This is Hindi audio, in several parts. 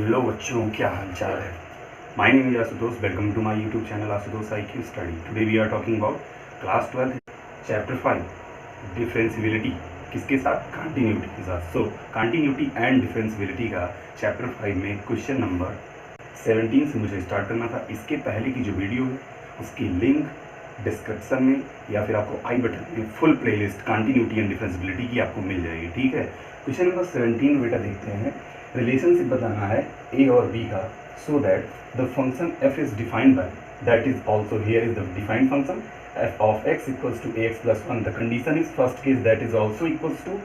हेलो बच्चों, क्या हाल चाल है। My name is Ashutosh. Welcome to my YouTube channel Ashutosh IQ study. Today we are talking about class 12 chapter 5 differentiability. किसके साथ? कंटिन्यूटी के साथ। सो कंटिन्यूटी एंड डिफरेंशिबिलिटी का चैप्टर 5 में क्वेश्चन नंबर 17 से मुझे स्टार्ट करना था। इसके पहले की जो वीडियो है उसकी लिंक डिस्क्रिप्शन में या फिर आपको आई बटन में फुल प्लेलिस्ट कंटिन्यूटी एंड डिफरेंशिबिलिटी की आपको मिल जाएगी। ठीक है, क्वेश्चन नंबर 17 बेटा देखते हैं। रिलेशनशिप बताना है ए और बी का, so that the function f is defined by, that is also here is the defined function F of x equals to a x plus 1। The condition is first case that is also equals to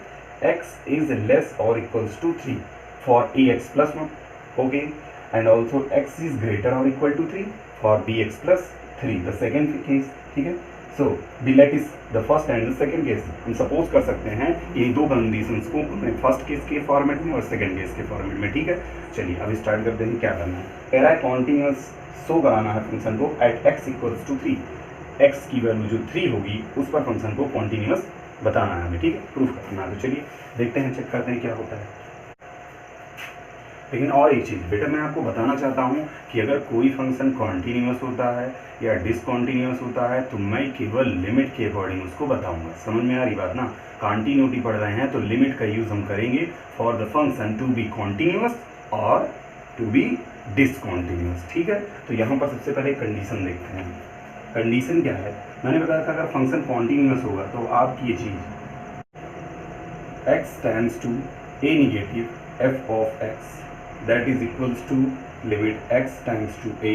x is less और equals to 3 for a x plus 1, okay, and also x is greater और equal to 3 for b x plus 3, the second case. ठीक है, so let is the first and the second case. हम सपोज कर सकते हैं ये दो कंडीशंस को हमें फर्स्ट केस के फॉर्मेट में और सेकेंड केस के फॉर्मेट में। ठीक है, चलिए अब स्टार्ट करते हैं। क्या करना है, कह रहा है कॉन्टिन्यूस शो कराना है फंक्शन को at x equals to 3। X की वैल्यू जो 3 होगी उस पर फंक्शन को कॉन्टिन्यूस बताना है हमें। ठीक है, प्रूफ करना है। तो चलिए देखते हैं, चेक करते हैं क्या होता है। लेकिन और एक चीज़ बेटा मैं आपको बताना चाहता हूँ कि अगर कोई फंक्शन कॉन्टीन्यूअस होता है या डिसकॉन्टीन्यूअस होता है तो मैं केवल लिमिट के अकॉर्डिंग उसको बताऊंगा। समझ में आ रही बात ना? कॉन्टीन्यूटी पढ़ रहे हैं तो लिमिट का यूज़ हम करेंगे for the function to be continuous और टू बी डिसकॉन्टीन्यूअस। ठीक है, तो यहाँ पर सबसे पहले कंडीशन देखते हैं। कंडीशन क्या है? मैंने बताया था अगर फंक्शन कॉन्टीन्यूअस होगा तो आपकी ये चीज़ x tends to a negative f of x that is equals to limit x tends to a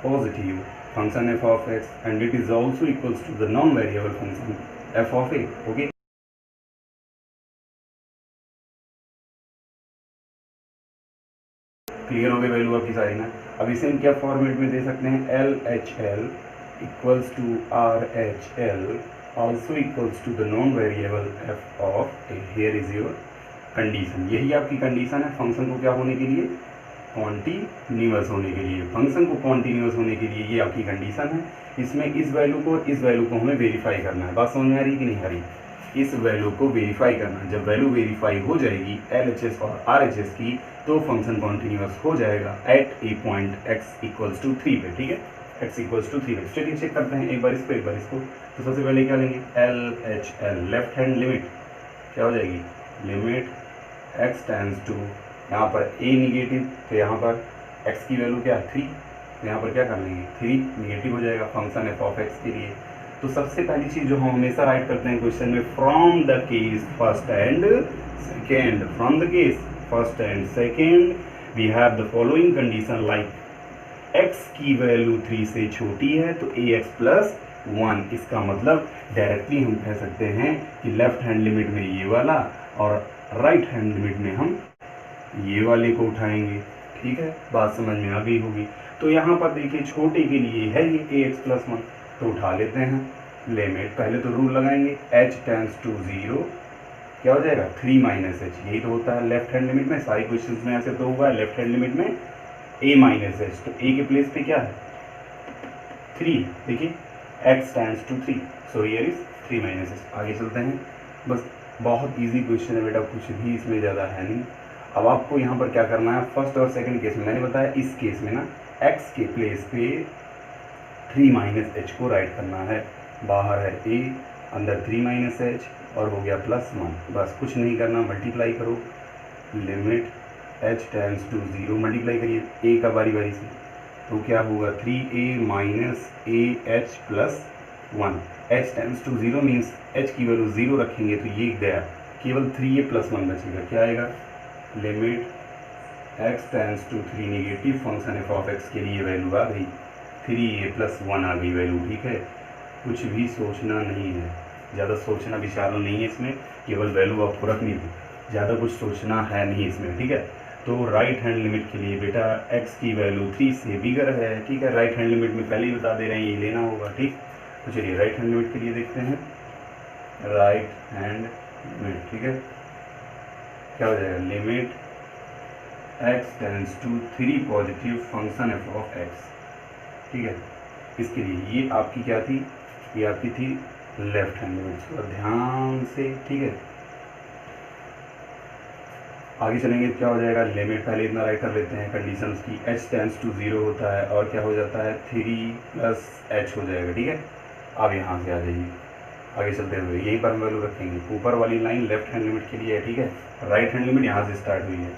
positive function f of x, and it is also equals to the non-variable function f of a. Okay, clear हो गई वैल्यू आपकी सारी ना? अब इसे हम क्या फॉर्मेट में दे सकते हैं? L H L equals to R H L also equals to the non variable f of a. Here is your condition. यही आपकी कंडीशन है फंक्शन को क्या होने के लिए? कॉन्टीन्यूअस होने के लिए। फंक्शन को कॉन्टीन्यूअस होने के लिए ये आपकी कंडीशन है। इसमें इस वैल्यू को इस वैल्यू को हमें वेरीफाई करना है। बात समझ में आ रही कि नहीं आ रही? इस वैल्यू को वेरीफाई करना है। जब वैल्यू वेरीफाई हो जाएगी LHS और RHS की तो फंक्शन कॉन्टीन्यूअस हो जाएगा at a point x equals to 3 पे। ठीक है, x इक्वल्स टू 3 पे। चलिए चेक करते हैं एक बार इसको एक बार इसको। तो सबसे पहले क्या लेंगे? LHL लेफ्ट हैंड लिमिट क्या हो जाएगी? लिमिट x टेंड्स टू, यहाँ पर a निगेटिव तो यहाँ पर x की वैल्यू क्या है? 3, तो यहाँ पर क्या कर लेंगे? 3 निगेटिव हो जाएगा फंक्शन f ऑफ x के लिए। तो सबसे पहली चीज़ जो हम हमेशा राइट करते हैं क्वेश्चन में, from the case first and second, from the case first and second we have the following condition like x की वैल्यू 3 से छोटी है तो ax प्लस 1। इसका मतलब डायरेक्टली हम कह सकते हैं कि लेफ्ट हैंड लिमिट में ये वाला और राइट हैंड लिमिट में हम ये वाले को उठाएंगे। ठीक है, बात समझ में आ गई होगी। तो यहाँ पर देखिए छोटे के लिए है ये ax प्लस 1, तो उठा लेते हैं लिमिट। पहले तो रूल लगाएंगे h टेंड्स टू 0, क्या हो जाएगा? 3 माइनस h। यही तो होता है लेफ्ट हैंड लिमिट में, सारी क्वेश्चंस में ऐसे तो हुआ है लेफ्ट हैंड लिमिट में a माइनस h। तो a के प्लेस पे क्या है? 3। देखिए x tends to 3, so here is 3 minus h। आगे चलते हैं। बस बहुत इजी क्वेश्चन है बेटा, कुछ भी इसमें ज़्यादा है नहीं। अब आपको यहाँ पर क्या करना है? फर्स्ट और सेकंड केस में मैंने बताया, इस केस में ना x के प्लेस पे 3 माइनस h को राइट करना है। बाहर है a, अंदर 3 माइनस h और हो गया प्लस 1। बस कुछ नहीं करना, मल्टीप्लाई करो। Limit h tends to 0, multiply करिए a का बारी बारी से, तो क्या होगा? 3a minus ah plus 1। h tends to 0 means h की वैल्यू 0 रखेंगे तो ये गया, केवल 3a प्लस 1 बचेगा। क्या आएगा? Limit x tends to 3 negative function f of x के लिए वैल्यू आ गई 3a प्लस 1 आ गई वैल्यू। ठीक है, कुछ भी सोचना नहीं है, ज़्यादा सोचना विचारना नहीं है इसमें, केवल वैल्यू आपको रखनी थी, ज़्यादा कुछ सोचना है नहीं इसमें। ठीक है, तो राइट हैंड लिमिट के लिए बेटा x की वैल्यू 3 से बिगर है। ठीक है, राइट हैंड लिमिट में पहले ही बता दे रहे हैं ये लेना होगा। ठीक, तो चलिए राइट हैंड लिमिट के लिए देखते हैं। राइट हैंड लिमिट, ठीक है, क्या हो जाएगा? Limit x tends to 3 positive function f of x। ठीक है, इसके लिए ये आपकी क्या थी? ये आपकी थी लेफ्ट हैंड लिमिट। ध्यान से, ठीक है, आगे चलेंगे क्या हो जाएगा, लिमिट पहले इतना राइट कर लेते हैं कंडीशंस की, h टेंड्स टू 0 होता है और क्या हो जाता है 3 प्लस h हो जाएगा, ठीक है। अब यहाँ से आ जाइए, आगे चलते हुए यहीं पर हम वैल्यू रखेंगे, ऊपर वाली लाइन लेफ्ट हैंड लिमिट के लिए है, ठीक है, राइट हैंड लिमिट यहाँ से स्टार्ट हुई है,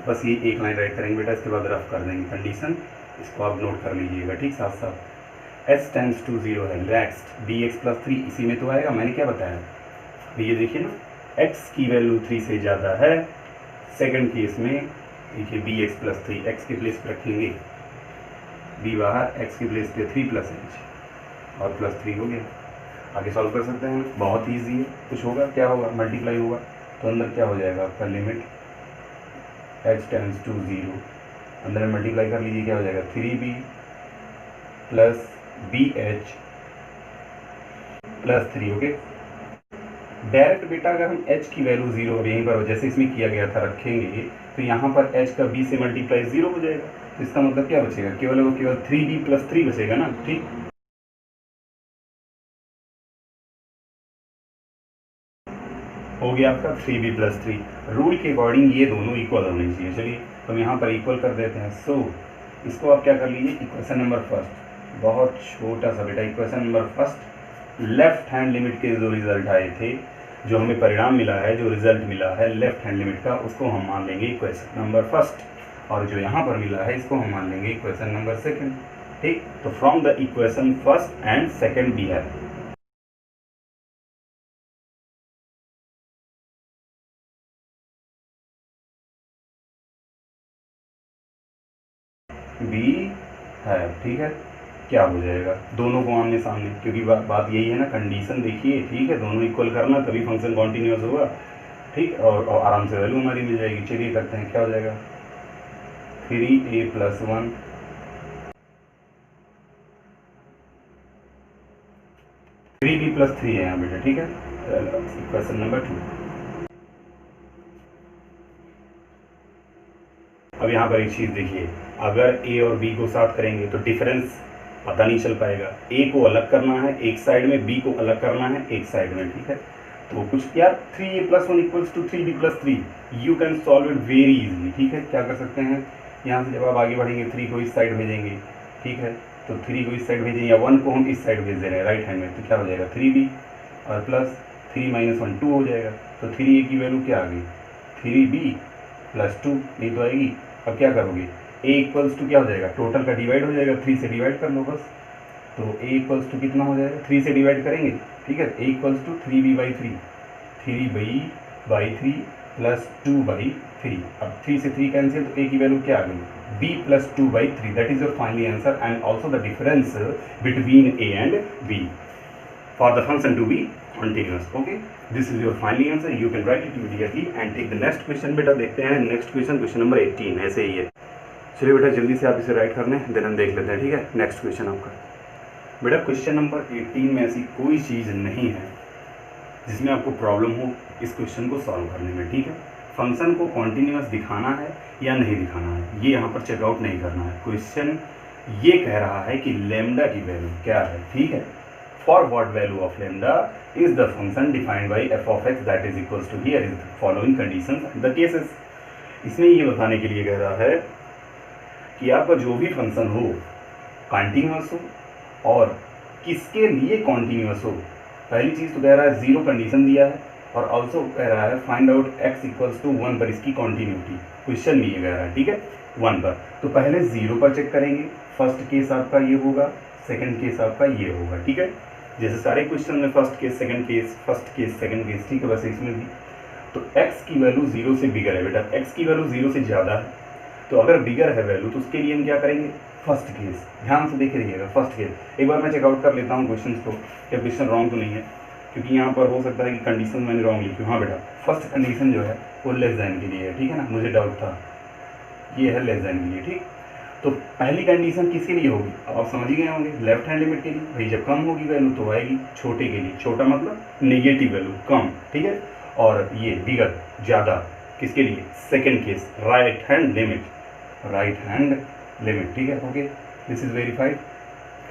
बस ये एक लाइन राइट करेंगे बेटा, इसके बाद रफ कर देंगे कंडीशन, इसको आप नोट कर लीजिएगा, ठीक, साथ साथ h टेंड्स टू 0 है, नेक्स्ट bx प्लस 3 इसी में तो आएगा, मैंने क्या बताया, ये देखिए ना, x की वैल्यू 3 से ज़्यादा है, सेकंड केस में देखिए bx प्लस 3 x के प्लेस पे रखेंगे, b बाहर, x के प्लेस पे 3 प्लस h और प्लस 3 हो गया। आगे सॉल्व कर सकते हैं, बहुत ईजी है, कुछ होगा क्या होगा, मल्टीप्लाई होगा, तो अंदर क्या हो जाएगा आपका लिमिट h टेंड्स टू 0, अंदर में मल्टीप्लाई कर लीजिए, क्या हो जाएगा 3b plus bh plus 3, okay. Direct बेटा अगर हम h की वैल्यू 0 और यहीं पर जैसे इसमें किया गया था रखेंगे, तो यहाँ पर h का b से मल्टीप्लाई 0 हो जाएगा, तो इसका मतलब क्या बचेगा, केवल 3b प्लस 3 बचेगा ना, ठीक। हो गया आपका 3b प्लस 3, रूल के अकॉर्डिंग ये दोनों इक्वल होने चाहिए, चलिए तो हम यहाँ पर इक्वल कर देते हैं। सो इसको आप क्या कर लीजिए, इक्वेशन नंबर फर्स्ट, बहुत छोटा सा बेटा, equation number first left hand limit के जो रिजल्ट आए थे, जो हमें परिणाम मिला है, जो रिजल्ट मिला है लेफ्ट हैंड लिमिट का, उसको हम मान लेंगे इक्वेशन नंबर फर्स्ट, और जो यहाँ पर मिला है इसको हम मान लेंगे इक्वेशन नंबर सेकेंड, ठीक। तो from the equation first and second we have b है, ठीक है, क्या हो जाएगा, दोनों को आमने सामने, क्योंकि बात यही है ना, कंडीशन देखिए, ठीक है, दोनों इक्वल करना तभी फंक्शन कॉन्टिन्यूस होगा, ठीक, और आराम से वैल्यू हमारी मिल जाएगी। चलिए करते हैं, क्या हो जाएगा 3a प्लस 1 3b प्लस 3 है यहाँ बेटा, ठीक है, क्वेश्चन नंबर 2। अब यहाँ पर एक चीज़ देखिए, अगर a और b को साथ करेंगे तो डिफरेंस पता नहीं चल पाएगा, a को अलग करना है एक साइड में, b को अलग करना है एक साइड में, ठीक है। तो कुछ यार 3a plus 1 equals to 3b plus 3, you can solve it very easily, ठीक है। क्या कर सकते हैं, यहाँ से जब आप आगे बढ़ेंगे 3 को इस साइड भेजेंगे, ठीक है, तो 3 को इस साइड भेजेंगे, या 1 को हम इस साइड भेज दे रहे हैं राइट हैंड में, तो क्या हो जाएगा 3b और प्लस 3 माइनस 1 2 हो जाएगा, तो 3a की वैल्यू क्या आ गई 3b प्लस 2, ये तो आएगी। अब क्या करोगे, a इक्वल्स टू क्या हो जाएगा, टोटल का डिवाइड हो जाएगा, 3 से डिवाइड कर लो बस, तो a इक्वल्स टू कितना हो जाएगा, 3 से डिवाइड करेंगे, ठीक है, a equals to 3b by 3, 3b by 3 plus 2 by 3, अब 3 से 3 कैंसिल, तो a की वैल्यू क्या आ गई b plus 2 by 3, that is your finally answer and also the difference between a and b for the function to be continuous, okay, this is your final answer, you can write it immediately and take the next question। बेटा देखते हैं नेक्स्ट क्वेश्चन, क्वेश्चन नंबर 18 ऐसे ही है, चलिए बेटा जल्दी से आप इसे राइट कर लें, देन हम देख लेते हैं, ठीक है। नेक्स्ट क्वेश्चन आपका बेटा क्वेश्चन नंबर 18 में ऐसी कोई चीज़ नहीं है जिसमें आपको प्रॉब्लम हो इस क्वेश्चन को सॉल्व करने में, ठीक है। फंक्शन को कॉन्टिन्यूस दिखाना है या नहीं दिखाना है, ये यहाँ पर चेकआउट नहीं करना है, क्वेश्चन ये कह रहा है कि लैम्डा की वैल्यू क्या है, ठीक है। For what value of lambda is the function defined by f of x that is equals to here is the following conditions and the cases। इसमें ये बताने के लिए कह रहा है कि आपका जो भी फंक्शन हो कॉन्टिन्यूस हो और किसके लिए कॉन्टिन्यूस हो। पहली चीज़ तो कह रहा है 0 कंडीशन दिया है और ऑल्सो कह रहा है find out x equals to 1 पर इसकी कॉन्टिन्यूटी, क्वेश्चन में ये कह रहा है, ठीक है, 1 पर। तो पहले 0 पर चेक करेंगे, फर्स्ट केस आपका ये होगा, सेकंड केस आपका ये होगा, ठीक है, जैसे सारे क्वेश्चन में first case second case, first case second case, ठीक है, वैसे इसमें भी। तो x की वैल्यू 0 से बिगर है बेटा, x की वैल्यू 0 से ज़्यादा है, तो अगर बिगर है वैल्यू तो उसके लिए हम क्या करेंगे, फर्स्ट केस, ध्यान से देख रहिएगा, फर्स्ट केस। एक बार मैं चेकआउट कर लेता हूँ क्वेश्चन को, क्या क्वेश्चन रॉन्ग तो नहीं है, क्योंकि यहाँ पर हो सकता है कि कंडीशन मैंने रॉन्ग लिखी। हाँ बेटा, फर्स्ट कंडीशन जो है वो लेस दैन के लिए है, ठीक है ना, मुझे डाउट था, ये है लेस दैन के लिए, ठीक। तो पहली कंडीशन किसके लिए होगी, अब आप समझ ही गए होंगे, लेफ्ट हैंड लिमिट के लिए। भाई जब कम होगी वैल्यू तो आएगी छोटे के लिए, छोटा मतलब नेगेटिव वैल्यू, कम, ठीक है। और ये बिगर, ज़्यादा, किसके लिए, second case, right hand limit, right hand limit, ठीक है, okay, this is verified,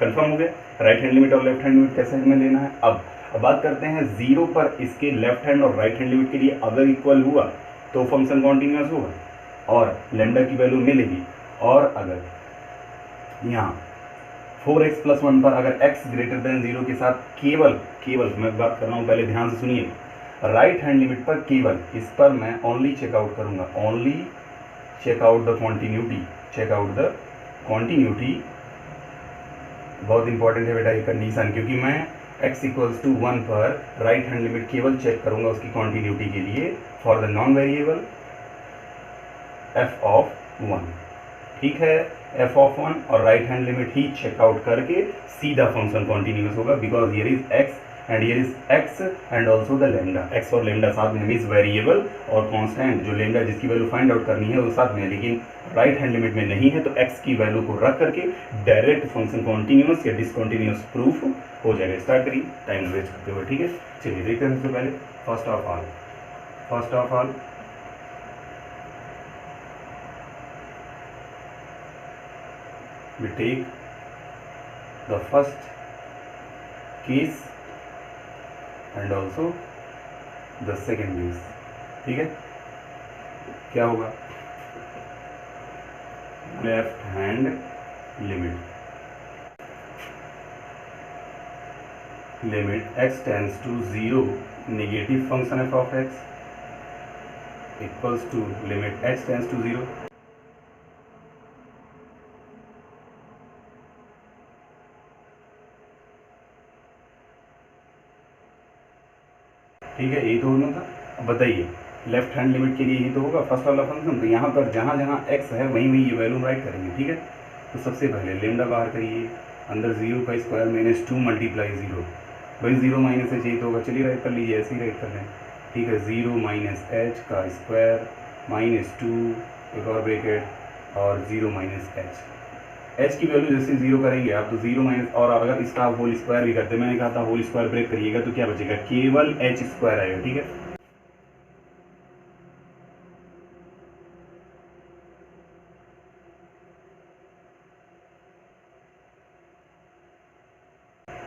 confirm हो गया। राइट हैंड लिमिट और लेफ्ट हैंड लिमिट कैसे हमें लेना है। अब बात करते हैं 0 पर इसके लेफ्ट हैंड और राइट हैंड लिमिट के लिए अगर इक्वल हुआ तो फंक्शन कॉन्टिन्यूस होगा और लेमडा की वैल्यू मिलेगी। और अगर यहाँ 4x + 1 पर अगर x ग्रेटर देन 0 के साथ केवल मैं बात कर रहा हूँ, पहले ध्यान से सुनिए, राइट हैंड लिमिट पर केवल इस पर मैं ओनली चेकआउट करूँगा, ओनली चेकआउट द कॉन्टिन्यूटी। बहुत इंपॉर्टेंट है बेटा ये कंडीशन, क्योंकि मैं x = 1 पर राइट हैंड लिमिट केवल चेक करूंगा उसकी कॉन्टिन्यूटी के लिए for the non variable f(1). ठीक है, f(1) और राइट हैंड लिमिट ही चेकआउट करके सीधा फंक्शन कॉन्टिन्यूस होगा, because here is x and here is x and also the lambda. x और लेमडा साथ में मीन्स वेरिएबल और कांस्टेंट जो लेमडा जिसकी वैल्यू फाइंड आउट करनी है वो साथ में, लेकिन राइट हैंड लिमिट में नहीं है, तो x की वैल्यू को रख करके डायरेक्ट फंक्शन कॉन्टिन्यूस या डिसकॉन्टिन्यूस प्रूफ हो जाएगा। स्टार्ट करिए टाइम वेस्ट करते हुए। ठीक है, चलिए देखते हैं। सबसे पहले first of all we take the first case and also the second case। ठीक है, क्या होगा? Left hand limit x tends to 0 negative function f(x) equals to limit x tends to 0। ठीक है, यही तो होना था। अब बताइए, लेफ्ट हैंड लिमिट के लिए यही तो होगा फर्स्ट वाला फंक्शन। तो यहाँ पर जहाँ जहाँ x है वहीं वहीं ये वैल्यू राइट करेंगे। ठीक है, तो सबसे पहले लेमडा बाहर करिए, अंदर 0 का स्क्वायर -2 × 0। भाई 0 माइनस h यही तो होगा। चलिए राइट कर लीजिए, ऐसे ही राइट कर लें। ठीक है, 0 - h का स्क्वायर -2 एक और ब्रैकेट और 0 - h। h की वैल्यू जैसे 0 करेंगे आप तो 0 माइनस, और अगर इसका होल स्क्वायर भी करते, मैंने कहा था होल स्क्वायर ब्रेक करिएगा तो क्या बचेगा? केवल h² आएगा। ठीक है,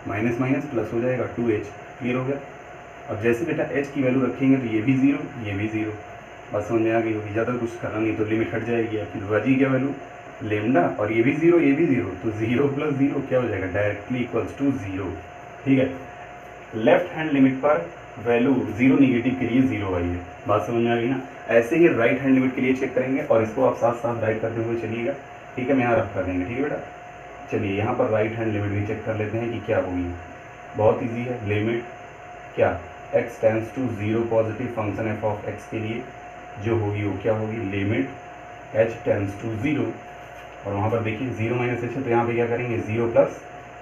माइनस माइनस प्लस हो जाएगा 2h। क्लियर हो गया? अब जैसे बेटा h की वैल्यू रखेंगे तो ये भी 0 ये भी 0। बस समझ में आ गई होगी, ज़्यादा कुछ करना नहीं, तो लिमिट हट जाएगी आपकी। बची क्या वैल्यू? लेमडा, और ये भी 0 ये भी 0, तो 0 + 0 क्या हो जाएगा? Directly equals to 0। ठीक है, लेफ्ट हैंड लिमिट पर वैल्यू 0 नेगेटिव के लिए 0 आई है। बात समझ में आ गई ना? ऐसे ही राइट हैंड लिमिट के लिए चेक करेंगे और इसको आप साथ साथ राइट करते हुए चलिएगा। ठीक है, मैं यहाँ रफ कर देंगे। ठीक है बेटा, चलिए यहाँ पर राइट हैंड लिमिट भी चेक कर लेते हैं कि क्या होगी। बहुत ईजी है। लिमिट क्या? x tends to 0 positive function f(x) के लिए जो होगी वो क्या होगी? लिमिट h टेंड्स टू 0, और वहाँ पर देखिए 0 - h है तो यहाँ पे क्या करेंगे? 0 +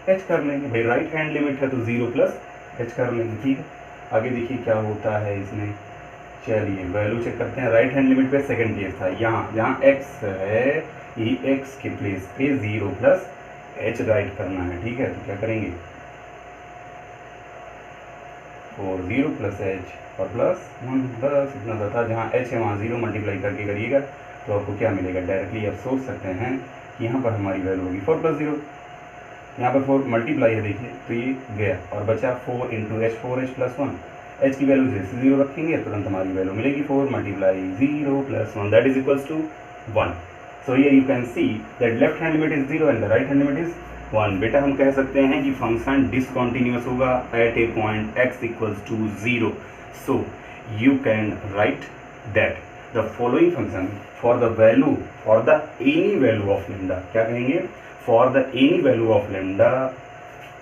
h कर लेंगे। भाई राइट हैंड लिमिट है तो 0 + h कर लेंगे। ठीक है, आगे देखिए क्या होता है इसमें। चलिए वैल्यू चेक करते हैं। राइट हैंड लिमिट पे सेकंड केस था, यहाँ x है, ये x के प्लेस पे 0 + h राइट करना है। ठीक है, तो क्या करेंगे? और 0 + h और +1, बस इतना सा था। जहाँ h है वहाँ 0 मल्टीप्लाई करके करिएगा तो आपको क्या मिलेगा? डायरेक्टली आप सोच सकते हैं कि यहाँ पर हमारी वैल्यू होगी 4 + 0। यहाँ पर 4 मल्टीप्लाई है देखिए, तो ये गया और बचा 4 × h, 4h + 1। h की वैल्यू जैसे 0 रखेंगे तुरंत हमारी वैल्यू मिलेगी 4 × 0 + 1 that is equals to 1। So here you can see that left hand limit is 0 and the right hand limit is 1। बेटा हम कह सकते हैं कि फंक्शन डिसकॉन्टिन्यूस होगा at a point x = 0। So you can write that the following function for the any value of lambda, क्या कहेंगे? For the any value of lambda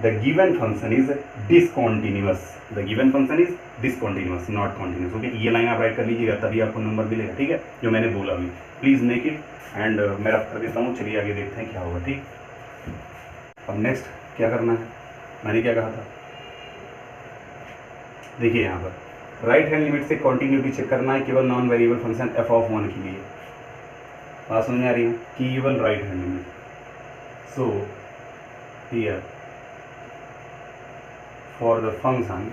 the given function is discontinuous. The given function is discontinuous not continuous. Okay, ये लाइन आप राइट कर लीजिएगा तभी आपको नंबर मिलेगा। ठीक है, जो मैंने बोला अभी, प्लीज मेक इट एंड मैं रफ कर देता हूँ। चलिए आगे देखते हैं क्या होगा। ठीक, अब नेक्स्ट क्या करना है? मैंने क्या कहा था? देखिए यहाँ पर राइट हैंड लिमिट से कॉन्टिन्यूटी चेक करना है केवल नॉन वेरिएबल फंक्शन f(1) के लिए। बात समझ में आ रही है? केवल right hand limit. So here for the function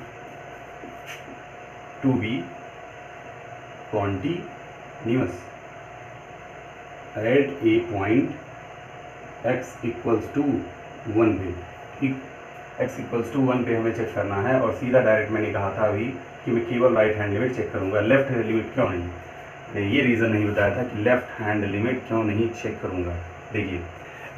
to be continuous at a point x = 1 पे। ठीक, x = 1 पे हमें चेक करना है और सीधा डायरेक्ट मैंने कहा था अभी कि मैं केवल राइट हैंड लिमिट चेक करूंगा, लेफ्ट हैंड लिमिट क्यों नहीं? ये रीज़न नहीं बताया था कि लेफ्ट हैंड लिमिट क्यों नहीं चेक करूँगा। देखिए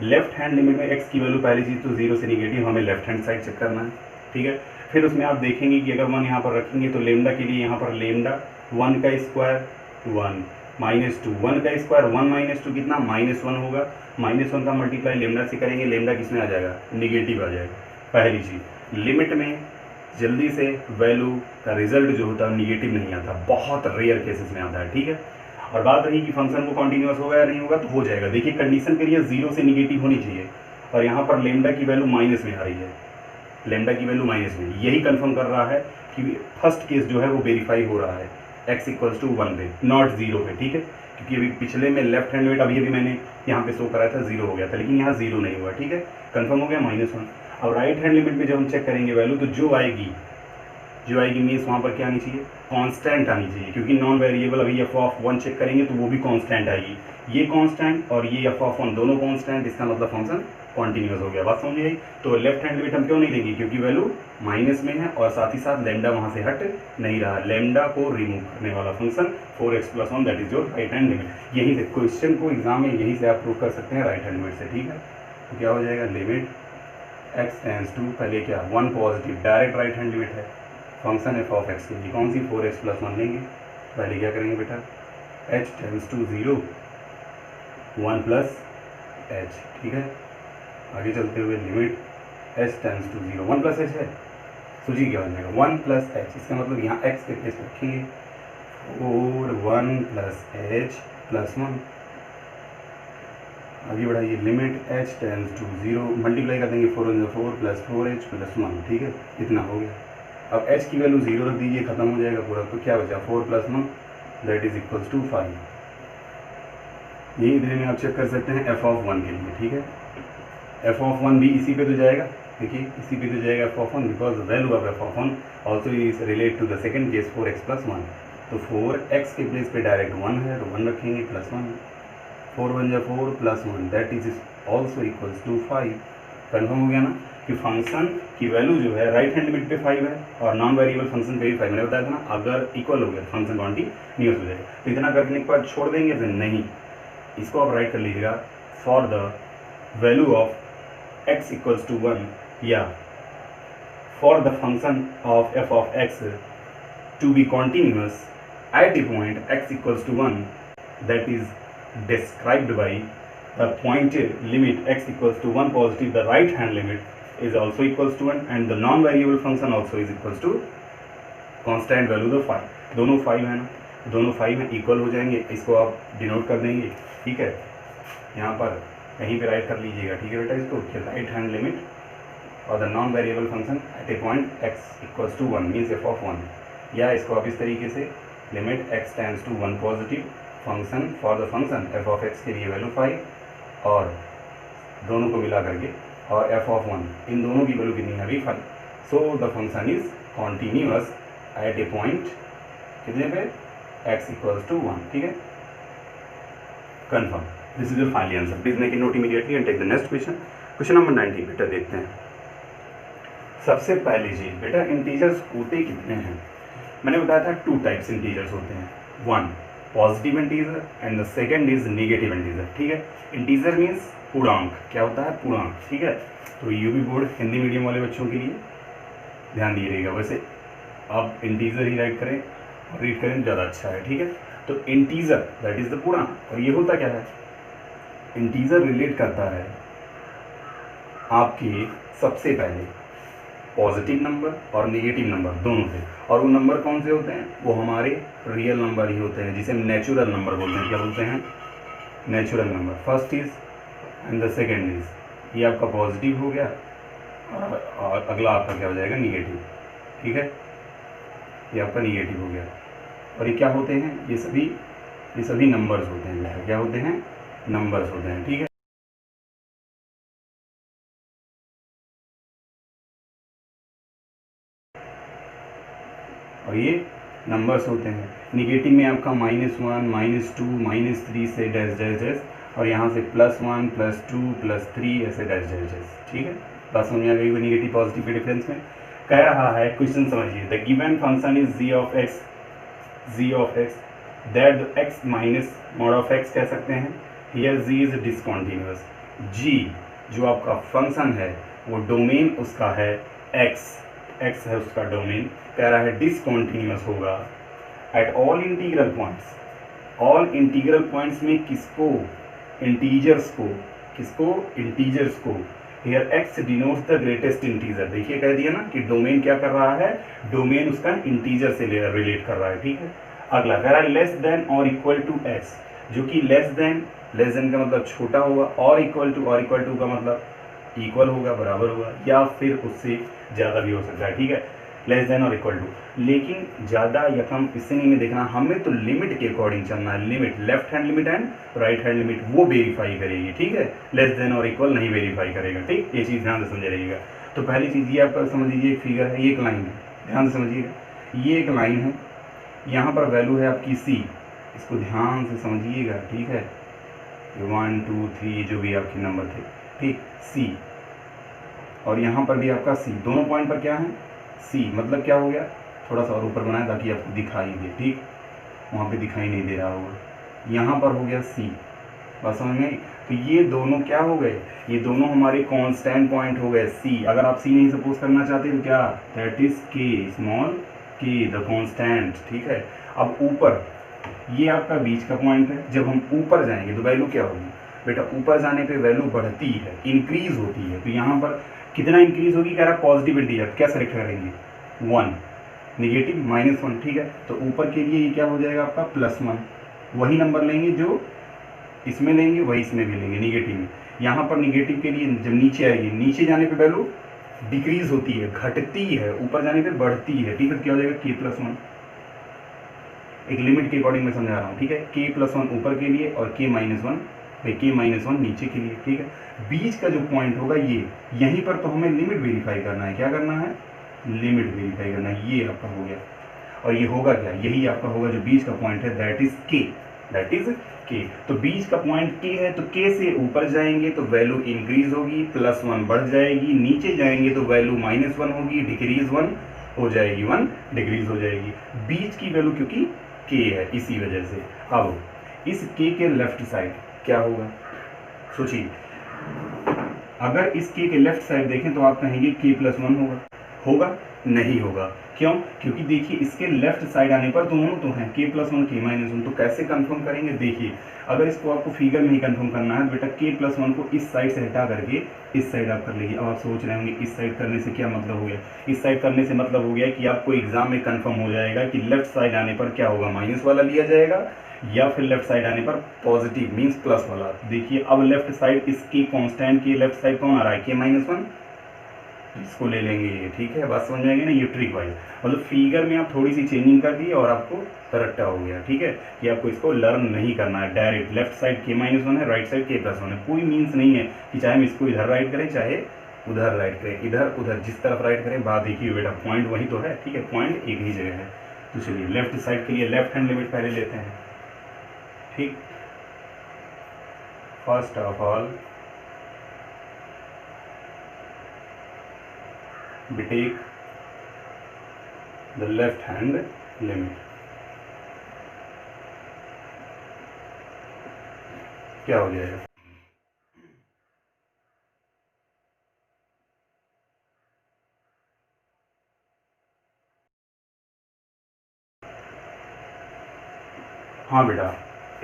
लेफ्ट हैंड लिमिट में x की वैल्यू पहली चीज़ तो 0 से निगेटिव, हमें लेफ्ट हैंड साइड चेक करना है, ठीक है। फिर उसमें आप देखेंगे कि अगर 1 यहाँ पर रखेंगे तो लेमडा के लिए यहाँ पर लेमडा 1 का स्क्वायर 1 -2, 1 का स्क्वायर 1 -2 कितना -1 होगा। -1 का मल्टीप्लाई लेमडा से करेंगे, लेमडा किस में आ जाएगा, निगेटिव आ जाएगा। पहली चीज़ लिमिट में जल्दी से वैल्यू का रिजल्ट जो होता है निगेटिव नहीं आता, बहुत रेयर केसेस में आता है, ठीक है। और बात रही कि फंक्शन को कॉन्टिन्यूस होगा या नहीं होगा, तो हो जाएगा। देखिए कंडीशन करिए 0 से निगेटिव होनी चाहिए और यहाँ पर लेमडा की वैल्यू माइनस में आ रही है, लेमडा की वैल्यू माइनस में, यही कंफर्म कर रहा है कि फर्स्ट केस जो है वो वेरीफाई हो रहा है x = 1 पे, नॉट 0 पे, ठीक है। क्योंकि अभी पिछले में लेफ्ट हैंड लिमिट अभी मैंने यहाँ पे शो कराया था 0 हो गया था, लेकिन यहाँ 0 नहीं हुआ, ठीक है, कंफर्म हो गया -1। अब राइट हैंड लिमिट में जब हम चेक करेंगे वैल्यू, तो जो आएगी मीन्स वहाँ पर क्या आनी चाहिए, कांस्टेंट आनी चाहिए, क्योंकि नॉन वेरिएबल अभी f(1) चेक करेंगे तो वो भी कांस्टेंट आएगी, ये कांस्टेंट और ये f(1) दोनों कांस्टेंट, इसका मतलब फंक्शन कॉन्टिन्यूस हो गया। बात समझ आई। तो लेफ्ट हैंड लिमिट हम क्यों नहीं देंगे, क्योंकि वैल्यू माइनस में है और साथ ही साथ लेमडा वहाँ से हट नहीं रहा, लेमडा को रिमूव करने वाला function 4x+1 that is your right hand limit. यहीं से क्वेश्चन को एग्जाम में यहीं से आप प्रूव कर सकते हैं राइट हैंड लिमिट से, ठीक है। तो क्या हो जाएगा, लिमिट x टेंड्स टू, पहले क्या 1 positive, direct right hand limit है, फंक्शन f(x) के लिए कौन सी 4x+1 लेंगे, पहले क्या करेंगे बेटा, h टेंड्स टू 0 1 + h, ठीक है। आगे चलते हुए limit h tends to 0 1 + h है, सोचिए क्या हो जाएगा 1 + h, इसका मतलब यहाँ x के प्लेस रखेंगे 4 1 + h + 1। आगे बढ़ाइए, limit h tends to 0, multiply कर देंगे 4 × 4 + 4h + 1, ठीक है, इतना हो गया। अब h की वैल्यू 0 रख दीजिए, खत्म हो जाएगा पूरा, तो क्या बचा 4 + 1 दैट इज इक्वल्स टू 5। यही इधर में आप चेक कर सकते हैं f(1) के लिए, ठीक है। f(1) भी इसी पे तो जाएगा, देखिए इसी पे तो जाएगा f(1) because the value of f(1) also is relate to the second case 4x+1। तो 4x के प्लेस पे डायरेक्ट 1 है तो 1 रखेंगे +1, 4 × 4 + 1 that is also equals to 5। Confirm हो गया ना कि फंक्शन की वैल्यू जो है राइट हैंड लिमिट पे 5 है और नॉन वेरिएबल फंक्शन पे भी 5, मैंने बताया था ना, अगर इक्वल हो गया फंक्शन कॉन्टिन्यूअस हो जाएगा। तो इतना करने के बाद छोड़ देंगे फिर नहीं, इसको आप राइट कर लीजिएगा, for the value of x = 1 या for the function of f(x) to be continuous at the point x = 1 that is described by the point limit x = 1 positive, the right hand limit is also equals to 1 and the non variable function also is equals to constant value the 5। दोनों 5 है ना, दोनों 5 हैं, इक्वल हो जाएंगे, इसको आप डिनोट कर देंगे, ठीक है, यहाँ पर कहीं पे राइट कर लीजिएगा, ठीक है बेटा, इसको कि राइट हैंड लिमिट और the non variable function at a point x = 1 means f(1), या इसको आप इस तरीके से limit x tends to 1 positive function for the function f(x) के लिए वैल्यू 5 और दोनों को मिला करके और f(1) इन दोनों की वैल्यू कितनी है अभी 5। So the function is continuous at a point कितने पे x = 1, ठीक है, confirm. This is your final answer. Please make a note immediately and take the next question. Question number 19 बेटा देखते हैं। सबसे पहली चीज बेटा, इंटीजर्स होते कितने हैं। मैंने बताया था 2 टाइप्स इंटीजर्स होते हैं, 1 positive integer and the second is negative integer, ठीक है। इंटीजर मीन्स पूर्णांक, क्या होता है पूर्णांक, ठीक है। तो यूपी बोर्ड हिंदी मीडियम वाले बच्चों के लिए ध्यान दीजिएगा, वैसे आप इंटीजर ही राइट करें और रीड करें तो ज़्यादा अच्छा है, ठीक है। तो इंटीजर दैट इज द पूर्णांक, और ये होता क्या है, इंटीजर रिलेट करता है आपके सबसे पहले पॉजिटिव नंबर और नेगेटिव नंबर दोनों से, और वो नंबर कौन से होते हैं, वो हमारे रियल नंबर ही होते हैं, जिसे हम नेचुरल नंबर बोलते हैं। क्या बोलते हैं, natural number. First is and the second is, ये आपका पॉजिटिव हो गया और अगला आपका क्या हो जाएगा, निगेटिव, ठीक है, ये आपका निगेटिव हो गया। और ये क्या होते हैं, ये सभी नंबर्स होते हैं, क्या होते हैं, नंबर्स होते हैं, ठीक है। और ये नंबर्स होते हैं। निगेटिव में आपका -1 -2 -3 से डैश डैश डैश, और यहाँ से +1 +2 +3 ऐसे डैश डैश डैश, ठीक है। बात समझ आ गई वो निगेटिव पॉजिटिव के डिफरेंस में। कह रहा है क्वेश्चन समझिए, the given function is g of x that x minus mod of x कह सकते हैं। Here g is discontinuous. g जो आपका फंक्शन है वो डोमेन उसका है x है उसका डोमेन, कह रहा है डिसकॉन्टिन्यूअस होगा at all integral points. All integral points में किसको? इंटीजर्स को। Here x denotes the greatest integer. देखिए कह दिया ना कि डोमेन क्या कर रहा है, डोमेन उसका इंटीजर से रिलेट कर रहा है, ठीक है। अगला कह रहा है लेस देन और इक्वल टू x, जो कि लेस देन का मतलब छोटा होगा, और इक्वल टू का मतलब इक्वल होगा, बराबर होगा, या फिर उससे ज़्यादा भी हो सकता है, ठीक है। लेस देन और इक्वल टू, लेकिन ज़्यादा या कम इससे नहीं देखना, हमें तो लिमिट के अकॉर्डिंग चलना है। Limit, left hand limit and right hand limit, वो वेरीफाई करेगी, ठीक है। लेस देन और इक्वल नहीं वेरीफाई करेगा, ठीक। ये चीज़ ध्यान से समझ रहिएगा। तो पहली चीज़ ये आपका समझ लीजिए, एक फिगर है, ये एक लाइन है, ध्यान से समझिएगा, ये एक लाइन है, यहाँ पर वैल्यू है आपकी c, इसको ध्यान से समझिएगा, ठीक है। 1 2 3 जो भी आपके नंबर थे, ठीक, c, और यहाँ पर भी आपका c, दोनों पॉइंट पर क्या है c, मतलब क्या हो गया, थोड़ा सा और ऊपर बनाया ताकि आपको दिखाई दे, ठीक, वहाँ पे दिखाई नहीं दे रहा होगा, यहाँ पर हो गया c, बस समझ में। तो ये दोनों क्या हो गए, ये दोनों हमारे कांस्टेंट पॉइंट हो गए c। अगर आप c नहीं सपोज करना चाहते तो क्या, that is k, small k the constant, ठीक है। अब ऊपर ये आपका बीच का पॉइंट है, जब हम ऊपर जाएंगे तो वैल्यू क्या होगी बेटा, ऊपर जाने पे वैल्यू बढ़ती है, इंक्रीज होती है। तो यहाँ पर कितना इंक्रीज होगी, कह रहा है पॉजिटिव इंटीजर, क्या सेलेक्ट करेंगे 1, निगेटिव -1, ठीक है। तो ऊपर के लिए ये क्या हो जाएगा आपका +1, वही नंबर लेंगे जो इसमें लेंगे वही इसमें भी लेंगे निगेटिव में। यहाँ पर निगेटिव के लिए जब नीचे आएगी, नीचे जाने पे वैल्यू डिक्रीज होती है, घटती है, ऊपर जाने पे बढ़ती है, ठीक है। क्या हो जाएगा k+1, एक लिमिट के अकॉर्डिंग मैं समझा रहा हूँ, ठीक है। k+1 ऊपर के लिए और k-1 k-1 नीचे के लिए, ठीक है। बीच का जो पॉइंट होगा ये, यहीं पर तो हमें लिमिट वेरीफाई करना है, क्या करना है, लिमिट वेरीफाई करना है। ये आपका हो गया, और ये होगा क्या, यही आपका होगा जो बीच का पॉइंट है, दैट इज k। तो बीच का पॉइंट k है, तो k से ऊपर जाएंगे तो वैल्यू इंक्रीज होगी, +1 बढ़ जाएगी, नीचे जाएंगे तो वैल्यू -1 होगी, डिक्रीज 1 हो जाएगी, 1 डिक्रीज हो जाएगी। बीच की वैल्यू क्योंकि k है, इसी वजह से। अब इस k के लेफ्ट साइड क्या होगा, सोचिए, अगर इस k के लेफ्ट साइड देखें तो आप कहेंगे k+1 होगा, नहीं होगा। क्यों, क्योंकि देखिए इसके लेफ्ट साइड आने पर दोनों तो हैं, k+1 k-1, तो कैसे कंफर्म करेंगे, देखिए अगर इसको आपको फिगर में ही कंफर्म करना है बेटा, k+1 को इस साइड से हटा करके इस साइड आप कर लीजिए। अब आप सोच रहे होंगे इस साइड करने से क्या मतलब हो गया, इस साइड करने से मतलब हो गया कि आपको एग्जाम में कंफर्म हो जाएगा कि लेफ्ट साइड आने पर क्या होगा, माइनस वाला लिया जाएगा, या फिर लेफ्ट साइड आने पर पॉजिटिव मीन्स प्लस वाला। देखिए अब लेफ्ट साइड इसकी कांस्टेंट की लेफ्ट साइड कौन आ रहा है, k-1, इसको ले लेंगे, ठीक है। बात समझ में आएगी ना, ये ट्रिक वाइज, मतलब फिगर में आप थोड़ी सी चेंजिंग कर दी और आपको रट्टा हो गया, ठीक है। कि आपको इसको लर्न नहीं करना है, डायरेक्ट लेफ्ट साइड k-1 है, राइट साइड k+1 है, कोई मीन्स नहीं है कि चाहे हम इसको इधर राइट करें चाहे उधर राइट करें, इधर उधर जिस तरफ राइट करें, बात देखिए बेटा, पॉइंट वही तो है, ठीक है, पॉइंट एक ही जगह है। तो चलिए लेफ्ट साइड के लिए लेफ्ट हैंड लिमिट पहले लेते हैं, ठीक। First of all we take the left hand limit, क्या हो जाएगा, हाँ बेटा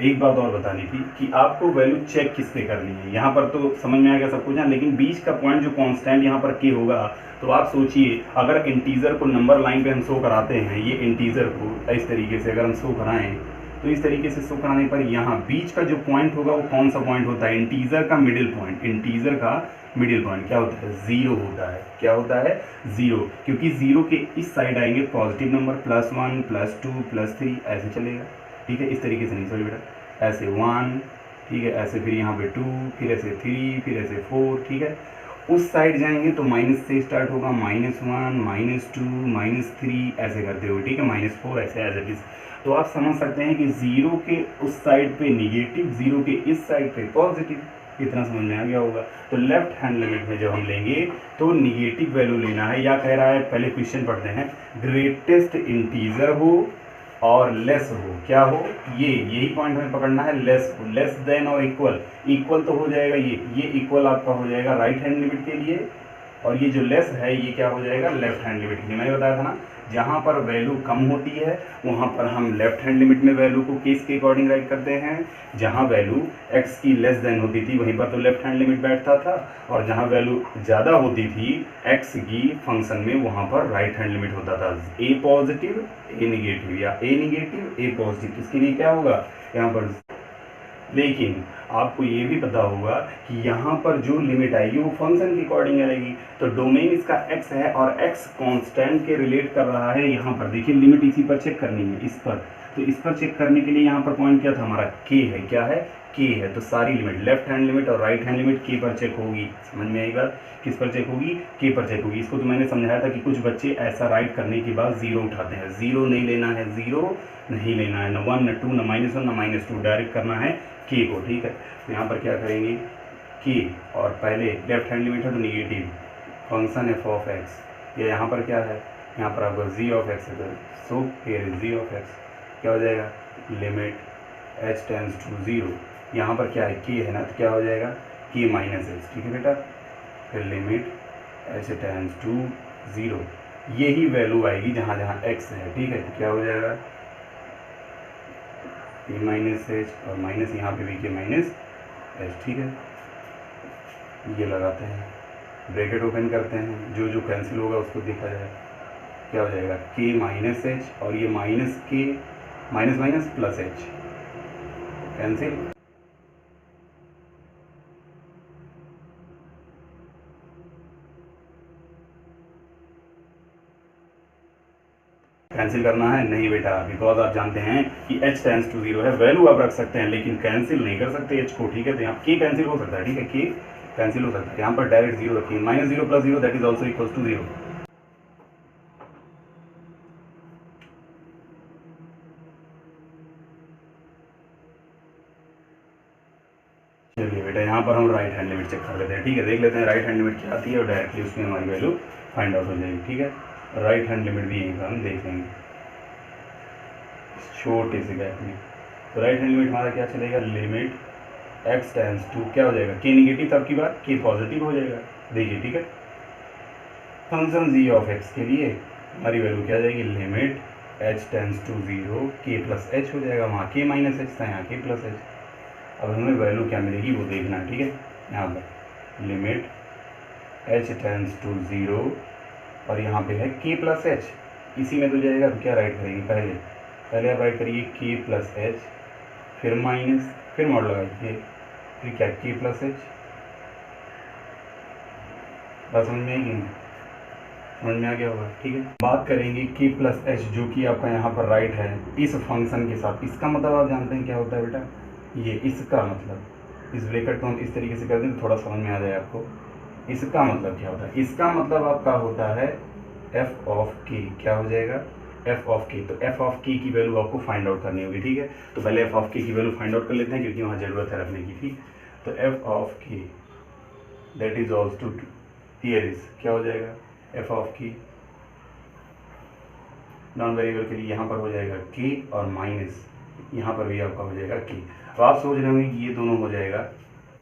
एक बात और बतानी थी कि आपको वैल्यू चेक किस पे करनी है। यहाँ पर तो समझ में आएगा सब कुछ है, लेकिन बीच का पॉइंट जो कांस्टेंट यहाँ पर k होगा, तो आप सोचिए अगर इंटीजर को नंबर लाइन पे हम शो कराते हैं, ये इंटीजर को इस तरीके से अगर हम शो कराएं, तो इस तरीके से शो कराने पर यहाँ बीच का जो पॉइंट होगा वो कौन सा पॉइंट होता है, इंटीजर का मिडिल पॉइंट। इंटीजर का मिडिल पॉइंट क्या होता है, 0 होता है। क्या होता है, 0, क्योंकि 0 के इस साइड आएंगे पॉजिटिव नंबर, +1 +2 +3 ऐसे चलेगा, ठीक है। इस तरीके से नहीं, सॉरी बेटा, ऐसे 1, ठीक है, ऐसे फिर यहाँ पे 2, फिर ऐसे 3, फिर ऐसे 4, ठीक है। उस साइड जाएंगे तो माइनस से स्टार्ट होगा, -1 -2 -3 ऐसे करते हुए, ठीक है, -4 ऐसे एज इट इज। तो आप समझ सकते हैं कि 0 के उस साइड पे निगेटिव, 0 के इस साइड पे पॉजिटिव, इतना समझ में आ गया होगा। तो लेफ्ट हैंड लिमिट में जब हम लेंगे तो निगेटिव वैल्यू लेना है, या कह रहा है, पहले क्वेश्चन पढ़ते हैं, ग्रेटेस्ट इंटीजर हो और लेस हो, क्या हो, यही पॉइंट हमें पकड़ना है, लेस हो, लेस देन और इक्वल, इक्वल तो हो जाएगा ये इक्वल आपका हो जाएगा राइट हैंड लिमिट के लिए, और ये जो लेस है ये क्या हो जाएगा लेफ्ट हैंड लिमिट के लिए। मैंने बताया था ना, जहाँ पर वैल्यू कम होती है वहाँ पर हम लेफ्ट हैंड लिमिट में वैल्यू को केस के अकॉर्डिंग राइट करते हैं, जहाँ वैल्यू x की लेस देन होती थी वहीं पर तो लेफ्ट हैंड लिमिट बैठता था, और जहाँ वैल्यू ज़्यादा होती थी x की फंक्शन में वहाँ पर राइट हैंड लिमिट होता था, a पॉजिटिव a निगेटिव या a निगेटिव a पॉजिटिव। इसके लिए क्या होगा यहाँ पर, लेकिन आपको ये भी पता होगा कि यहाँ पर जो लिमिट आएगी वो फंक्शन के अकॉर्डिंग आएगी, तो डोमेन इसका x है और x कांस्टेंट के रिलेट कर रहा है। यहाँ पर देखिए लिमिट इसी पर चेक करनी है, इस पर, तो इस पर चेक करने के लिए यहाँ पर पॉइंट क्या था हमारा, k है, क्या है k है, तो सारी लिमिट लेफ्ट हैंड लिमिट और राइट हैंड लिमिट k पर चेक होगी। समझ में आई बात, किस पर चेक होगी, k पर चेक होगी। इसको तो मैंने समझाया था कि कुछ बच्चे ऐसा राइट करने के बाद जीरो उठाते हैं, जीरो नहीं लेना है, जीरो नहीं लेना है, न 1 न 2 न -1 न -2, डायरेक्ट करना है k को, ठीक है। तो यहाँ पर क्या करेंगे k, और पहले लेफ्ट हैंड लिमिट है तो negative function f of x, ये यहाँ पर क्या है, यहाँ पर आपका g ऑफ x है, सो here is g of x, क्या हो जाएगा लिमिट h टेंड्स टू 0, यहाँ पर क्या है k है ना, तो क्या हो जाएगा k माइनस h, ठीक है बेटा, फिर लिमिट h टेंड्स टू 0, यही वैल्यू आएगी जहाँ जहाँ x है, ठीक है। तो क्या हो जाएगा k माइनस h और माइनस यहाँ पे भी k माइनस h, ठीक है। ये लगाते हैं, ब्रैकेट ओपन करते हैं, जो जो कैंसिल होगा उसको देखा जाए, क्या हो जाएगा k माइनस h और ये minus k minus minus plus h cancel, cancel करना है नहीं बेटा, बिकॉज आप जानते हैं कि h टेंड्स टू 0 है, वैल्यू आप रख सकते हैं लेकिन कैंसिल नहीं कर सकते h को, ठीक है। तो यहाँ k कैंसिल हो सकता है, ठीक है, k कैंसिल हो सकता है, यहाँ पर डायरेक्ट 0 रखिए, -0 + 0 that is also equals to 0। चलिए बेटा यहाँ पर हम राइट हैंड लिमिट चेक कर लेते हैं, ठीक है, देख लेते हैं राइट हैंड लिमिट क्या आती है और डायरेक्टली उसमें हमारी वैल्यू फाइंड आउट हो जाएगी, ठीक है। राइट हैंड लिमिट भी यहीं पर हम देखेंगे छोटे से गैप में। तो राइट हैंड लिमिट हमारा क्या चलेगा, लिमिट x टेंड्स टू, क्या हो जाएगा k निगेटिव, तब की बात k पॉजिटिव हो जाएगा, देखिए, ठीक है। फंक्शन g ऑफ x के लिए हमारी वैल्यू क्या आ जाएगी, limit h tends to 0 k plus h हो जाएगा, वहाँ k माइनस h था, यहाँ k प्लस h। अब हमें वैल्यू क्या मिलेगी वो देखना है, ठीक है। यहाँ पर लिमिट h टेंड्स टू 0 और यहाँ पे है k प्लस h, इसी में तो जाएगा, तो क्या राइट करेंगे, पहले आप राइट करिए k प्लस h, फिर माइनस, फिर मॉड लगाइए, फिर क्या k प्लस h, बात समझ में आएगी, समझ में आ गया होगा, ठीक है। बात करेंगे k प्लस h जो कि आपका यहाँ पर राइट है इस फंक्शन के साथ, इसका मतलब आप जानते हैं क्या होता है बेटा, ये इसका मतलब, इस ब्रैकेट को हम इस तरीके से कर दें तो थोड़ा समझ में आ जाए आपको, इसका मतलब क्या होता है, इसका मतलब आपका होता है f ऑफ k, क्या हो जाएगा f ऑफ k। तो f ऑफ k की वैल्यू आपको फाइंड आउट करनी होगी, ठीक है। तो पहले f ऑफ k की वैल्यू फाइंड आउट कर लेते हैं क्योंकि वहाँ ज़रूरत है रखने की, ठीक। तो f of k that is also here is, क्या हो जाएगा f of k non variable के लिए यहाँ पर हो जाएगा k और माइनस यहाँ पर भी आपका हो जाएगा k। अब आप सोच रहे होंगे कि ये दोनों हो जाएगा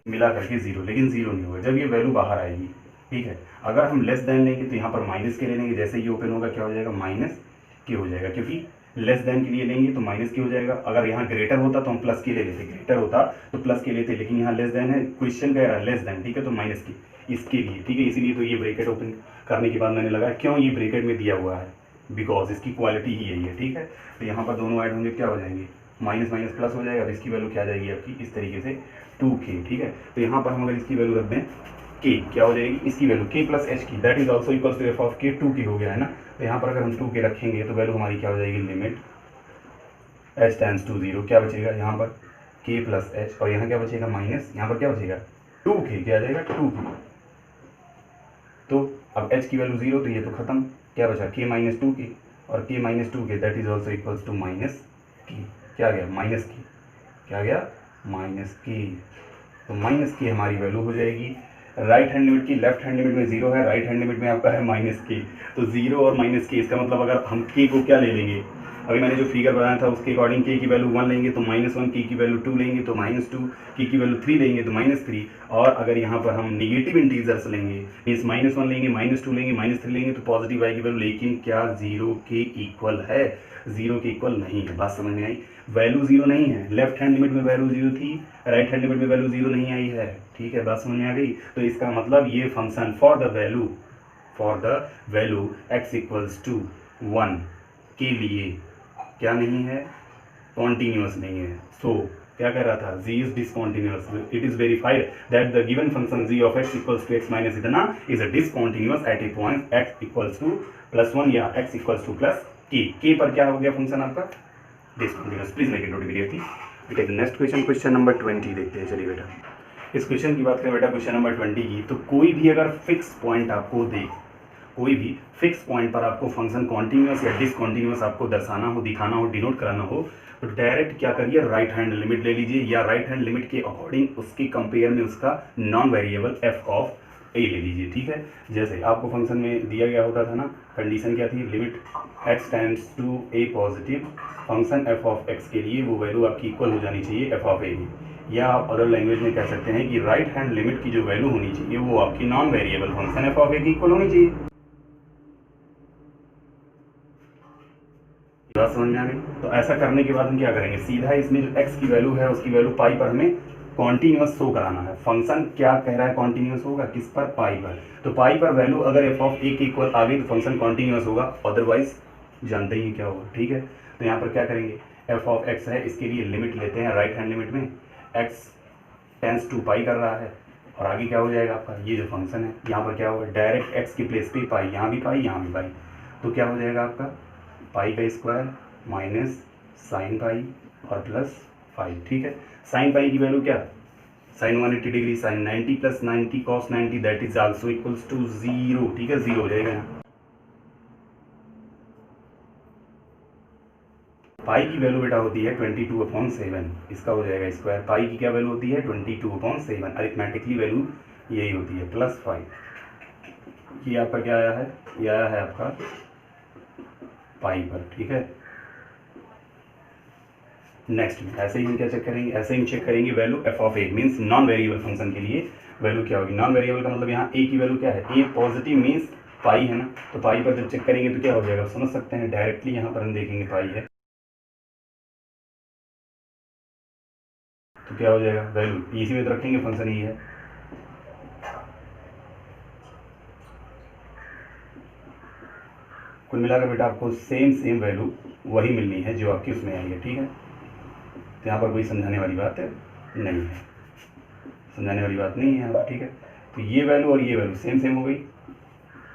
मिला करके 0, लेकिन 0 नहीं होगा जब ये वैल्यू बाहर आएगी, ठीक है। अगर हम लेस देन लेंगे तो यहाँ पर माइनस के ले लेंगे, जैसे ही ओपन होगा क्या हो जाएगा माइनस के हो जाएगा, क्योंकि लेस देन के लिए लेंगे तो माइनस के हो जाएगा। अगर यहाँ ग्रेटर होता तो हम प्लस के ले लेते, ग्रेटर होता तो प्लस के लेते, लेकिन यहाँ लेस देन है, क्वेश्चन कह रहा है लेस देन, ठीक है, तो माइनस की इसके लिए, ठीक है। इसीलिए तो ये ब्रैकेट ओपन करने के बाद मैंने लगा क्यों ये ब्रैकेट में दिया हुआ है, बिकॉज इसकी क्वालिटी ही यही है, ठीक है। तो यहाँ पर दोनों ऐड होंगे, क्या हो जाएंगे माइनस माइनस प्लस हो जाएगा, अब इसकी वैल्यू क्या आ जाएगी आपकी इस तरीके से 2k, ठीक है। तो यहाँ पर हम अगर इसकी वैल्यू रख दें k, क्या हो जाएगी इसकी वैल्यू k प्लस h की, that is also equals to f of k, 2k हो गया है ना। तो यहाँ पर अगर हम 2k रखेंगे तो वैल्यू हमारी क्या हो जाएगी, लिमिट h टेंड्स टू 0, क्या बचेगा यहाँ पर k प्लस h और यहाँ क्या बचेगा माइनस, यहाँ पर क्या बचेगा 2k, क्या आ जाएगा 2k। तो अब h की वैल्यू 0 तो ये तो खत्म, क्या बचा k माइनस 2k और k minus 2k that is also equals to minus k, क्या आ गया माइनस k, क्या आ गया माइनस k। तो माइनस की हमारी वैल्यू हो जाएगी राइट हैंड लिमिट की, लेफ्ट हैंड लिमिट में 0 है, राइट हैंड लिमिट में आपका है माइनस k, तो 0 और माइनस k, इसका मतलब अगर हम k को क्या ले लेंगे अभी मैंने जो फिगर बनाया था उसके अकॉर्डिंग k की वैल्यू 1 लेंगे तो -1, k की वैल्यू 2 लेंगे तो -2, k की वैल्यू 3 लेंगे तो -3, और अगर यहाँ पर हम निगेटिव इंटीजर्स लेंगे मीन्स -1 लेंगे, -2 लेंगे, -3 लेंगे तो पॉजिटिव y की वैल्यू, लेकिन क्या 0 के इक्वल है? 0 के इक्वल नहीं है। बात समझ में आई? वैल्यू 0 नहीं है, लेफ्ट हैंड लिमिट में वैल्यू 0 थी, राइट हैंड लिमिट में वैल्यू 0 नहीं आई है। ठीक है, बात समझ में आ गई? तो इसका मतलब ये function for the value x equals to 1 के लिए क्या नहीं है? कॉन्टिन्यूस नहीं है। सो क्या कह रहा था? g is discontinuous. It is verified that the given function g of x equals to x minus इतना is a discontinuous at a point x equals to +1 या x equals to plus k पर क्या हो गया फंक्शन आपका? Discontinuous. Please make it note immediately. बेटा नेक्स्ट क्वेश्चन नंबर 20 देखते हैं। चलिए बेटा, इस क्वेश्चन की बात करें बेटा, क्वेश्चन नंबर 20 की, तो कोई भी अगर फिक्स पॉइंट आपको दे, कोई भी फिक्स पॉइंट पर आपको फंक्शन कॉन्टिन्यूस या डिसकॉन्टिन्यूस आपको दर्शाना हो, दिखाना हो, डिनोट कराना हो, तो डायरेक्ट क्या करिए? राइट हैंड लिमिट ले लीजिए, या राइट हैंड लिमिट के अकॉर्डिंग उसके कंपेयर में उसका नॉन वेरिएबल एफ ऑफ ए ले लीजिए। ठीक है, जैसे आपको फंक्शन में दिया गया होता था ना, कंडीशन क्या थी? Limit x tends to a positive, function F of X के लिए वो वैल्यू आपकी इक्वल हो जानी चाहिए एफ ऑफ ए की, या आप अदर लैंग्वेज में कह सकते हैं कि राइट हैंड लिमिट की जो वैल्यू होनी चाहिए वो आपकी non variable function F of A की इक्वल होनी चाहिए। बात समझ में आ गई? तो ऐसा करने के बाद हम क्या करेंगे? सीधा इसमें जो x की वैल्यू है उसकी वैल्यू पाई पर हमें कॉन्टिन्यूस शो कराना है। फंक्शन क्या कह रहा है? कॉन्टिन्यूस होगा किस पर? पाई पर। तो पाई पर वैल्यू अगर एफ ऑफ ए के इक्वल आ गई तो फंक्शन कॉन्टिन्यूस होगा, अदरवाइज जानते ही क्या होगा। ठीक है, तो यहाँ पर क्या करेंगे? एफ ऑफ एक्स है, इसके लिए लिमिट लेते हैं राइट हैंड लिमिट में, x टेंस टू पाई कर रहा है, और आगे क्या हो जाएगा आपका? ये जो फंक्शन है यहाँ पर क्या होगा? डायरेक्ट x के प्लेस पे पाई, यहाँ भी पाई, यहाँ भी पाई, तो क्या हो जाएगा आपका? पाई का स्क्वायर माइनस साइन पाई और प्लस 5। ठीक है, साइन पाई की वैल्यू क्या? साइन 180 डिग्री, sine 90 plus 90 cos 90 that is also equals to 0। ठीक है, 0 हो जाएगा यहाँ। पाई की वैल्यू बेटा होती है 22/7, इसका हो जाएगा स्क्वायर। पाई की क्या वैल्यू होती है? 22/7। अरिथमेटिकली वैल्यू यही होती है +5। ये आपका क्या आया है? ये आया है आपका पाई पर। ठीक है, नेक्स्ट में ऐसे ही हम क्या चेक करेंगे? ऐसे ही चेक करेंगे value F of A means non variable function के लिए वैल्यू क्या होगी? नॉन वेरिएबल का मतलब यहाँ ए की वैल्यू क्या है? ए पॉजिटिव मीन्स पाई है ना, तो पाई पर जब चेक करेंगे तो क्या हो जाएगा? समझ सकते हैं डायरेक्टली यहाँ पर हम देखेंगे पाई है तो क्या हो जाएगा? वैल्यू इसी में तो रखेंगे, फंक्शन ही है। कुल मिलाकर बेटा आपको सेम वैल्यू वही मिलनी है जो आपकी उसमें आई है। ठीक है, तो यहाँ पर कोई समझाने वाली बात नहीं है, समझाने वाली बात नहीं है यहाँ पर। ठीक है, तो ये वैल्यू और ये वैल्यू सेम हो गई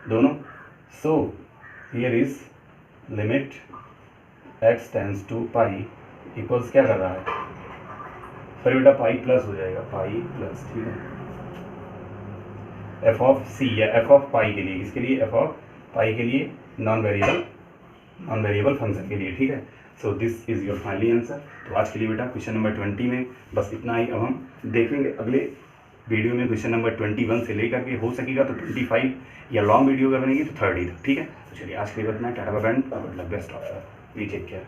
दोनों। So here is limit x tends to pi equals क्या कर रहा है? फिर बेटा पाई प्लस हो जाएगा, पाई प्लस। ठीक है, एफ ऑफ सी या एफ ऑफ पाई के लिए, इसके लिए एफ ऑफ पाई के लिए नॉन वेरिएबल फंक्शन के लिए। ठीक है, so this is your finally answer. तो आज के लिए बेटा क्वेश्चन नंबर 20 में बस इतना ही। अब हम देखेंगे अगले वीडियो में क्वेश्चन नंबर 21 से लेकर के हो सकेगा तो 25 या लॉन्ग वीडियो अगर बनेगी तो 30 तक। ठीक है, तो चलिए आज के लिए इतना। Tata bye bye, good luck, best of luck, we take care.